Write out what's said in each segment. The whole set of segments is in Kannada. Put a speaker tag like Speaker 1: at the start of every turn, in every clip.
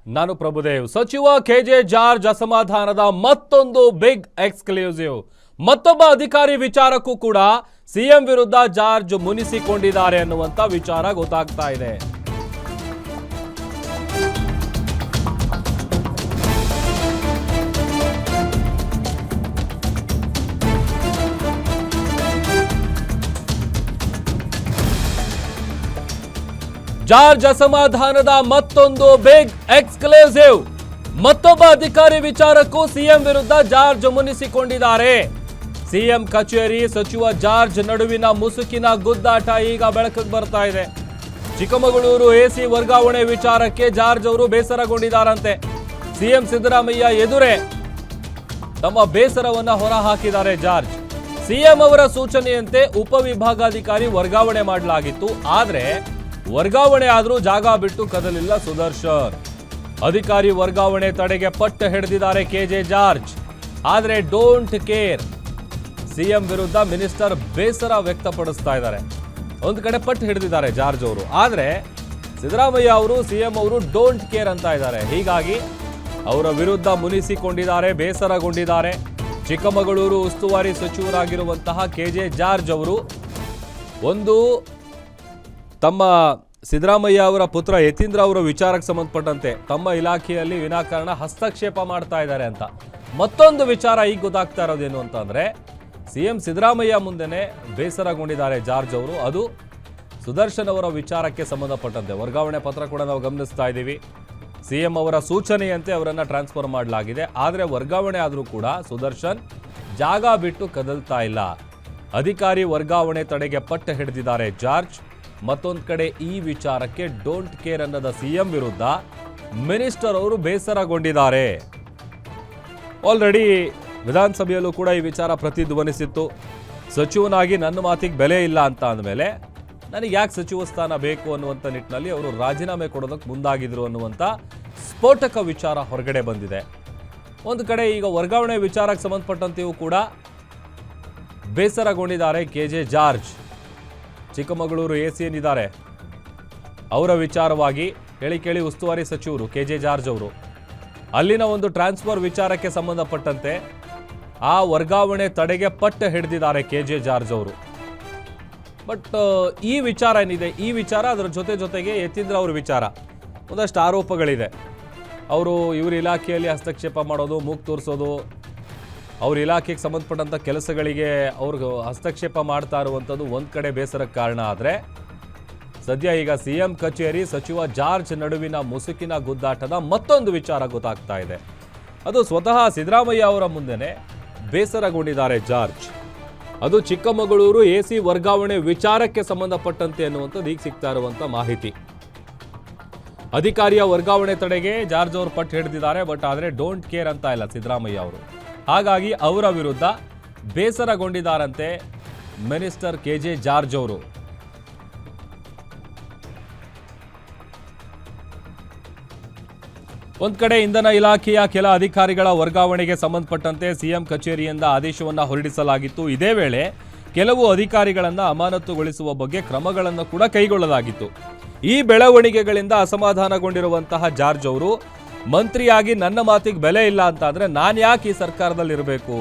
Speaker 1: ನಾನು ಪ್ರಭುದೇವ್. ಸಚಿವ ಕೆಜೆ ಜಾರ್ಜ್ ಅಸಮಾಧಾನದ ಮತ್ತೊಂದು ಬಿಗ್ ಎಕ್ಸ್ಕ್ಲೂಸಿವ್. ಮತ್ತೊಬ್ಬ ಅಧಿಕಾರಿ ವಿಚಾರಕ್ಕೂ ಕೂಡ ಸಿಎಂ ವಿರುದ್ಧ ಜಾರ್ಜ್ ಮುನಿಸಿಕೊಂಡಿದ್ದಾರೆ ಅನ್ನುವಂತ ವಿಚಾರ ಗೊತ್ತಾಗ್ತಾ ಇದೆ. ಜಾರ್ಜ್ ಅಸಮಾಧಾನದ ಮತ್ತೊಂದು ಬಿಗ್ ಎಕ್ಸ್ಕ್ಲೂಸಿವ್. ಮತ್ತೊಬ್ಬ ಅಧಿಕಾರಿ ವಿಚಾರಕ್ಕೂ ಸಿಎಂ ವಿರುದ್ಧ ಜಾರ್ಜ್ ಮುನಿಸಿಕೊಂಡಿದ್ದಾರೆ. ಸಿಎಂ ಕಚೇರಿ ಸಚಿವ ಜಾರ್ಜ್ ನಡುವಿನ ಮುಸುಕಿನ ಗುದ್ದಾಟ ಈಗ ಬೆಳಕಿಗೆ ಬರ್ತಾ ಇದೆ. ಚಿಕ್ಕಮಗಳೂರು ಎಸಿ ವರ್ಗಾವಣೆ ವಿಚಾರಕ್ಕೆ ಜಾರ್ಜ್ ಅವರು ಬೇಸರಗೊಂಡಿದ್ದಾರಂತೆ. ಸಿಎಂ ಸಿದ್ದರಾಮಯ್ಯ ಎದುರೇ ತಮ್ಮ ಬೇಸರವನ್ನ ಹೊರಹಾಕಿದ್ದಾರೆ ಜಾರ್ಜ್. ಸಿಎಂ ಅವರ ಸೂಚನೆಯಂತೆ ಉಪವಿಭಾಗಾಧಿಕಾರಿ ವರ್ಗಾವಣೆ ಮಾಡಲಾಗಿತ್ತು. ಆದ್ರೆ ವರ್ಗಾವಣೆ ಆದ್ರೂ ಜಾಗ ಬಿಟ್ಟು ಕದಲಿಲ್ಲ ಸುದರ್ಶನ್. ಅಧಿಕಾರಿ ವರ್ಗಾವಣೆ ತಡೆಗೆ ಪಟ್ಟು ಹಿಡಿದಿದ್ದಾರೆ ಕೆಜೆ ಜಾರ್ಜ್. ಆದ್ರೆ ಡೋಂಟ್ ಕೇರ್. ಸಿಎಂ ವಿರುದ್ಧ ಮಿನಿಸ್ಟರ್ ಬೇಸರ ವ್ಯಕ್ತಪಡಿಸ್ತಾ ಇದ್ದಾರೆ. ಒಂದು ಕಡೆ ಪಟ್ಟು ಹಿಡಿದಿದ್ದಾರೆ ಜಾರ್ಜ್ ಅವರು. ಆದ್ರೆ ಸಿದ್ದರಾಮಯ್ಯ ಅವರು ಸಿಎಂ ಅವರು ಡೋಂಟ್ ಕೇರ್ ಅಂತ ಇದ್ದಾರೆ. ಹೀಗಾಗಿ ಅವರ ವಿರುದ್ಧ ಮುನಿಸಿಕೊಂಡಿದ್ದಾರೆ, ಬೇಸರಗೊಂಡಿದ್ದಾರೆ. ಚಿಕ್ಕಮಗಳೂರು ಉಸ್ತುವಾರಿ ಸಚಿವರಾಗಿರುವಂತಹ ಕೆಜೆ ಜಾರ್ಜ್ ಅವರು ಒಂದು ತಮ್ಮ ಸಿದ್ದರಾಮಯ್ಯ ಅವರ ಪುತ್ರ ಯತೀಂದ್ರ ಅವರ ವಿಚಾರಕ್ಕೆ ಸಂಬಂಧಪಟ್ಟಂತೆ ತಮ್ಮ ಇಲಾಖೆಯಲ್ಲಿ ವಿನಾಕಾರಣ ಹಸ್ತಕ್ಷೇಪ ಮಾಡ್ತಾ ಇದ್ದಾರೆ ಅಂತ. ಮತ್ತೊಂದು ವಿಚಾರ ಈಗ ಗೊತ್ತಾಗ್ತಾ ಇರೋದೇನು ಅಂತಂದ್ರೆ, ಸಿಎಂ ಸಿದ್ದರಾಮಯ್ಯ ಮುಂದೆನೆ ಬೇಸರಗೊಂಡಿದ್ದಾರೆ ಜಾರ್ಜ್ ಅವರು. ಅದು ಸುದರ್ಶನ್ ಅವರ ವಿಚಾರಕ್ಕೆ ಸಂಬಂಧಪಟ್ಟಂತೆ ವರ್ಗಾವಣೆ ಪತ್ರ ಕೂಡ ನಾವು ಗಮನಿಸ್ತಾ ಇದ್ದೀವಿ. ಸಿಎಂ ಅವರ ಸೂಚನೆಯಂತೆ ಅವರನ್ನ ಟ್ರಾನ್ಸ್ಫರ್ ಮಾಡಲಾಗಿದೆ. ಆದರೆ ವರ್ಗಾವಣೆ ಆದರೂ ಕೂಡ ಸುದರ್ಶನ್ ಜಾಗ ಬಿಟ್ಟು ಕದಲ್ತಾ ಇಲ್ಲ. ಅಧಿಕಾರಿ ವರ್ಗಾವಣೆ ತಡೆಗೆ ಪಟ್ಟು ಹಿಡಿದಿದ್ದಾರೆ ಜಾರ್ಜ್. ಮತ್ತೊಂದು ಕಡೆ ಈ ವಿಚಾರಕ್ಕೆ ಡೋಂಟ್ ಕೇರ್ ಅನ್ನದ ಸಿಎಂ ವಿರುದ್ಧ ಮಿನಿಸ್ಟರ್ ಅವರು ಬೇಸರಗೊಂಡಿದ್ದಾರೆ. ಆಲ್ರೆಡಿ ವಿಧಾನಸಭೆಯಲ್ಲೂ ಕೂಡ ಈ ವಿಚಾರ ಪ್ರತಿಧ್ವನಿಸಿತ್ತು. ಸಚಿವನಾಗಿ ನನ್ನ ಮಾತಿಗೆ ಬೆಲೆ ಇಲ್ಲ ಅಂತ ಅಂದಮೇಲೆ ನನಗೆ ಯಾಕೆ ಸಚಿವ ಸ್ಥಾನ ಬೇಕು ಅನ್ನುವಂಥ ನಿಟ್ಟಿನಲ್ಲಿ ಅವರು ರಾಜೀನಾಮೆ ಕೊಡೋದಕ್ಕೆ ಮುಂದಾಗಿದ್ರು ಅನ್ನುವಂಥ ಸ್ಫೋಟಕ ವಿಚಾರ ಹೊರಗಡೆ ಬಂದಿದೆ. ಒಂದು ಕಡೆ ಈಗ ವರ್ಗಾವಣೆ ವಿಚಾರಕ್ಕೆ ಸಂಬಂಧಪಟ್ಟಂತೆಯೂ ಕೂಡ ಬೇಸರಗೊಂಡಿದ್ದಾರೆ ಕೆಜೆ ಜಾರ್ಜ್. ಚಿಕ್ಕಮಗಳೂರು ಎಸಿ ಏನಿದ್ದಾರೆ ಅವರ ವಿಚಾರವಾಗಿ ಹೇಳಿ ಉಸ್ತುವಾರಿ ಸಚಿವರು ಕೆಜೆ ಜಾರ್ಜ್ ಅವರು ಅಲ್ಲಿನ ಒಂದು ಟ್ರಾನ್ಸ್ಫರ್ ವಿಚಾರಕ್ಕೆ ಸಂಬಂಧಪಟ್ಟಂತೆ ಆ ವರ್ಗಾವಣೆ ತಡೆಗೆ ಪಟ್ಟು ಹಿಡಿದಿದ್ದಾರೆ ಕೆಜೆ ಜಾರ್ಜ್ ಅವರು. ಬಟ್ ಈ ವಿಚಾರ ಏನಿದೆ, ಈ ವಿಚಾರ ಅದರ ಜೊತೆಗೆ ಯತೀಂದ್ರ ಅವ್ರ ವಿಚಾರ ಒಂದಷ್ಟು ಆರೋಪಗಳಿದೆ. ಅವರು ಇವ್ರ ಇಲಾಖೆಯಲ್ಲಿ ಹಸ್ತಕ್ಷೇಪ ಮಾಡೋದು, ಮೂಗು ತೋರಿಸೋದು, ಅವ್ರ ಇಲಾಖೆಗೆ ಸಂಬಂಧಪಟ್ಟಂಥ ಕೆಲಸಗಳಿಗೆ ಅವ್ರಿಗೆ ಹಸ್ತಕ್ಷೇಪ ಮಾಡ್ತಾ ಇರುವಂಥದ್ದು ಒಂದು ಕಡೆ ಬೇಸರಕ್ಕೆ ಕಾರಣ. ಆದರೆ ಸದ್ಯ ಈಗ ಸಿಎಂ ಕಚೇರಿ ಸಚಿವ ಜಾರ್ಜ್ ನಡುವಿನ ಮುಸುಕಿನ ಗುದ್ದಾಟದ ಮತ್ತೊಂದು ವಿಚಾರ ಗೊತ್ತಾಗ್ತಾ ಇದೆ. ಅದು ಸ್ವತಃ ಸಿದ್ದರಾಮಯ್ಯ ಅವರ ಮುಂದೆನೆ ಬೇಸರಗೊಂಡಿದ್ದಾರೆ ಜಾರ್ಜ್. ಅದು ಚಿಕ್ಕಮಗಳೂರು ಎಸಿ ವರ್ಗಾವಣೆ ವಿಚಾರಕ್ಕೆ ಸಂಬಂಧಪಟ್ಟಂತೆ ಅನ್ನುವಂಥದ್ದು ಈಗ ಸಿಗ್ತಾ ಇರುವಂಥ ಮಾಹಿತಿ. ಅಧಿಕಾರಿಯ ವರ್ಗಾವಣೆ ತಡೆಗೆ ಜಾರ್ಜ್ ಅವರು ಪಟ್ಟು ಹಿಡಿದಿದ್ದಾರೆ. ಬಟ್ ಆದರೆ ಡೋಂಟ್ ಕೇರ್ ಅಂತ ಇಲ್ಲ ಸಿದ್ದರಾಮಯ್ಯ ಅವರು. ಹಾಗಾಗಿ ಅವರ ವಿರುದ್ಧ ಬೇಸರಗೊಂಡಿದ್ದಾರಂತೆ ಮಿನಿಸ್ಟರ್ ಕೆಜೆ ಜಾರ್ಜ್ ಅವರು. ಒಂದ್ ಕಡೆ ಇಂಧನ ಇಲಾಖೆಯ ಕೆಲ ಅಧಿಕಾರಿಗಳ ವರ್ಗಾವಣೆಗೆ ಸಂಬಂಧಪಟ್ಟಂತೆ ಸಿಎಂ ಕಚೇರಿಯಿಂದ ಆದೇಶವನ್ನ ಹೊರಡಿಸಲಾಗಿತ್ತು. ಇದೇ ವೇಳೆ ಕೆಲವು ಅಧಿಕಾರಿಗಳನ್ನ ಅಮಾನತುಗೊಳಿಸುವ ಬಗ್ಗೆ ಕ್ರಮಗಳನ್ನು ಕೂಡ ಕೈಗೊಳ್ಳಲಾಗಿತ್ತು. ಈ ಬೆಳವಣಿಗೆಗಳಿಂದ ಅಸಮಾಧಾನಗೊಂಡಿರುವಂತಹ ಜಾರ್ಜ್ ಅವರು ಮಂತ್ರಿಯಾಗಿ ನನ್ನ ಮಾತಿಗೆ ಬೆಲೆ ಇಲ್ಲ ಅಂತ ಅಂದ್ರೆ ನಾನು ಯಾಕೆ ಈ ಸರ್ಕಾರದಲ್ಲಿ ಇರಬೇಕು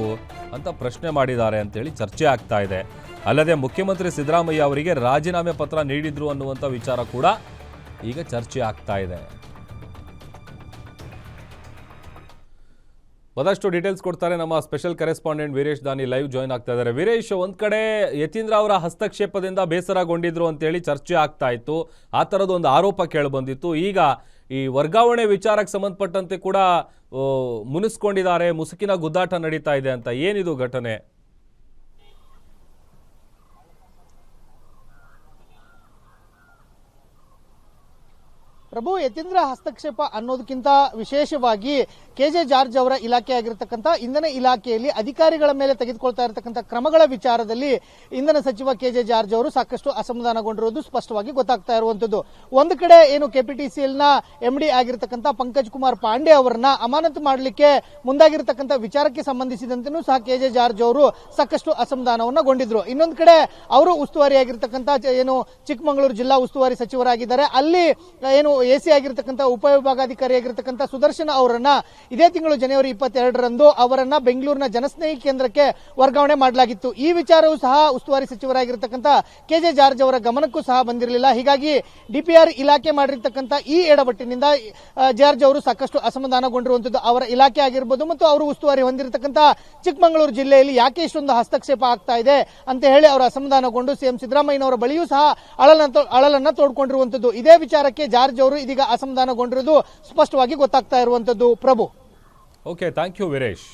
Speaker 1: ಅಂತ ಪ್ರಶ್ನೆ ಮಾಡಿದ್ದಾರೆ ಅಂತೇಳಿ ಚರ್ಚೆ ಆಗ್ತಾ ಇದೆ. ಅಲ್ಲದೆ ಮುಖ್ಯಮಂತ್ರಿ ಸಿದ್ದರಾಮಯ್ಯ ಅವರಿಗೆ ರಾಜೀನಾಮೆ ಪತ್ರ ನೀಡಿದ್ರು ಅನ್ನುವಂಥ ವಿಚಾರ ಕೂಡ ಈಗ ಚರ್ಚೆ ಆಗ್ತಾ ಇದೆ. ಮತ್ತಷ್ಟು ಡೀಟೇಲ್ಸ್ ಕೊಡ್ತಾರೆ ನಮ್ಮ ಸ್ಪೆಷಲ್ ಕರೆಸ್ಪಾಂಡೆಂಟ್ ವೀರೇಶ್ ದಾನಿ ಲೈವ್ ಜಾಯ್ನ್ ಆಗ್ತಾ ಇದ್ದಾರೆ. ವೀರೇಶ್, ಒಂದ್ ಕಡೆ ಯತೀಂದ್ರ ಅವರ ಹಸ್ತಕ್ಷೇಪದಿಂದ ಬೇಸರಗೊಂಡಿದ್ರು ಅಂತೇಳಿ ಚರ್ಚೆ ಆಗ್ತಾ ಇತ್ತು. ಆ ಥರದೊಂದು ಆರೋಪ ಕೇಳಿ ಬಂದಿತ್ತು. ಈಗ ಈ ವರ್ಗಾವಣೆ ವಿಚಾರಕ್ಕೆ ಸಂಬಂಧಪಟ್ಟಂತೆ ಕೂಡ ಮುನಿಸ್ಕೊಂಡಿದ್ದಾರೆ, ಮುಸುಕಿನ ಗುದ್ದಾಟ ನಡೀತಾ ಇದೆ ಅಂತ. ಏನಿದು ಘಟನೆ?
Speaker 2: ಪ್ರಭು, ಯತೀಂದ್ರ ಹಸ್ತಕ್ಷೇಪ ಅನ್ನೋದಕ್ಕಿಂತ ವಿಶೇಷವಾಗಿ ಕೆಜೆ ಜಾರ್ಜ್ ಅವರ ಇಲಾಖೆ ಆಗಿರತಕ್ಕಂಥ ಇಂಧನ ಇಲಾಖೆಯಲ್ಲಿ ಅಧಿಕಾರಿಗಳ ಮೇಲೆ ತೆಗೆದುಕೊಳ್ತಾ ಇರತಕ್ಕಂಥ ಕ್ರಮಗಳ ವಿಚಾರದಲ್ಲಿ ಇಂಧನ ಸಚಿವ ಕೆಜೆ ಜಾರ್ಜ್ ಅವರು ಸಾಕಷ್ಟು ಅಸಮಾಧಾನಗೊಂಡಿರುವುದು ಸ್ಪಷ್ಟವಾಗಿ ಗೊತ್ತಾಗ್ತಾ ಇರುವಂತದ್ದು. ಒಂದು ಕಡೆ ಏನು ಕೆಪಿಟಿಸಿಎಲ್ ನ ಎಂಡಿ ಆಗಿರತಕ್ಕಂಥ ಪಂಕಜ್ ಕುಮಾರ್ ಪಾಂಡೆ ಅವರನ್ನ ಅಮಾನತು ಮಾಡಲಿಕ್ಕೆ ಮುಂದಾಗಿರತಕ್ಕಂಥ ವಿಚಾರಕ್ಕೆ ಸಂಬಂಧಿಸಿದಂತೆಯೂ ಸಹ ಕೆಜೆ ಜಾರ್ಜ್ ಅವರು ಸಾಕಷ್ಟು ಅಸಮಾಧಾನವನ್ನಗೊಂಡಿದ್ರು. ಇನ್ನೊಂದು ಕಡೆ ಅವರು ಉಸ್ತುವಾರಿಯಾಗಿರ್ತಕ್ಕಂಥ ಏನು ಚಿಕ್ಕಮಗಳೂರು ಜಿಲ್ಲಾ ಉಸ್ತುವಾರಿ ಸಚಿವರಾಗಿದ್ದಾರೆ, ಅಲ್ಲಿ ಏನು ಎಸಿ ಆಗಿರ್ತಕ್ಕಂಥ ಉಪವಿಭಾಗಾಧಿಕಾರಿ ಆಗಿರ್ತಕ್ಕಂಥ ಸುದರ್ಶನ ಅವರನ್ನ ಇದೇ ತಿಂಗಳು ಜನವರಿ 22ರಂದು ಅವರನ್ನ ಬೆಂಗಳೂರಿನ ಜನಸ್ನೇಹಿ ಕೇಂದ್ರಕ್ಕೆ ವರ್ಗಾವಣೆ ಮಾಡಲಾಗಿತ್ತು. ಈ ವಿಚಾರವೂ ಸಹ ಉಸ್ತುವಾರಿ ಸಚಿವರಾಗಿರ್ತಕ್ಕಂಥ ಕೆಜೆ ಜಾರ್ಜ್ ಅವರ ಗಮನಕ್ಕೂ ಸಹ ಬಂದಿರಲಿಲ್ಲ. ಹೀಗಾಗಿ ಡಿಪಿಆರ್ ಇಲಾಖೆ ಮಾಡಿರ್ತಕ್ಕಂಥ ಈ ಎಡವಟ್ಟಿನಿಂದ ಜಾರ್ಜ್ ಅವರು ಸಾಕಷ್ಟು ಅಸಮಾಧಾನಗೊಂಡಿರುವಂತದ್ದು. ಅವರ ಇಲಾಖೆ ಆಗಿರ್ಬೋದು ಮತ್ತು ಅವರು ಉಸ್ತುವಾರಿ ಹೊಂದಿರತಕ್ಕಂಥ ಚಿಕ್ಕಮಗಳೂರು ಜಿಲ್ಲೆಯಲ್ಲಿ ಯಾಕೆ ಇಷ್ಟೊಂದು ಹಸ್ತಕ್ಷೇಪ ಆಗ್ತಾ ಇದೆ ಅಂತ ಹೇಳಿ ಅವರು ಅಸಮಾಧಾನಗೊಂಡು ಸಿಎಂ ಸಿದ್ದರಾಮಯ್ಯನವರ ಬಳಿಯೂ ಸಹ ಅಳಲನ್ನ ತೋಡ್ಕೊಂಡಿರುವಂತದ್ದು. ಇದೇ ವಿಚಾರಕ್ಕೆ ಜಾರ್ಜ್ ಅವರು ಇದೀಗ ಅಸಮಾಧಾನಗೊಂಡಿರುವುದು ಸ್ಪಷ್ಟವಾಗಿ ಗೊತ್ತಾಗ್ತಾ ಇರುವಂತದ್ದು. ಪ್ರಭು,
Speaker 1: ಓಕೆ, ಥ್ಯಾಂಕ್ ಯು ವೀರೇಶ್.